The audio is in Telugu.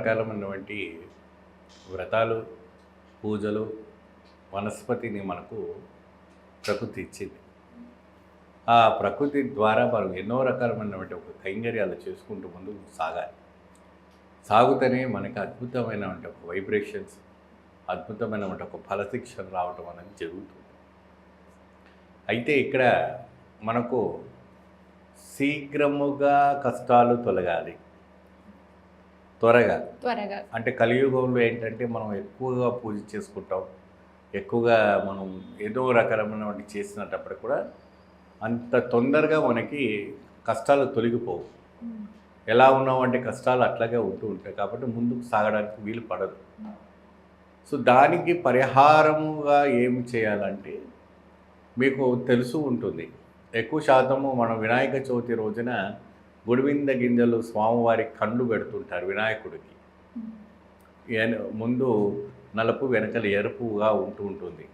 రకాలమైనటువంటి వ్రతాలు, పూజలు, వనస్పతిని మనకు ప్రకృతి ఇచ్చింది. ఆ ప్రకృతి ద్వారా మనం ఎన్నో రకాలమైనటువంటి ఒక కైంకర్యాలు చేసుకుంటూ ముందుకు సాగాలి. సాగుతూనే మనకు అద్భుతమైనటువంటి ఒక వైబ్రేషన్స్, అద్భుతమైనటువంటి ఒక ఫలశిక్షణ రావటం అనేది జరుగుతుంది. అయితే ఇక్కడ మనకు శీఘ్రముగా కష్టాలు తొలగాలి, త్వరగా. అంటే కలియుగంలో ఏంటంటే మనం ఎక్కువగా పూజ చేసుకుంటాం, ఎక్కువగా మనం ఏదో రకమైనటువంటి చేసినప్పుడు కూడా అంత తొందరగా మనకి కష్టాలు తొలగిపోవు. ఎలా ఉన్నామంటే కష్టాలు అట్లాగే ఉంటూ ఉంటాయి, కాబట్టి ముందుకు సాగడానికి వీలు పడదు. సో దానికి పరిహారముగా ఏమి చేయాలంటే మీకు తెలుసు ఉంటుంది, ఎక్కువ శాతము మనం వినాయక చవితి రోజున గుడివింద గింజలు స్వామివారికి కండ్లు పెడుతుంటారు వినాయకుడికి. ముందు నలుపు వెనకలు ఎరుపుగా ఉంటూ ఉంటుంది.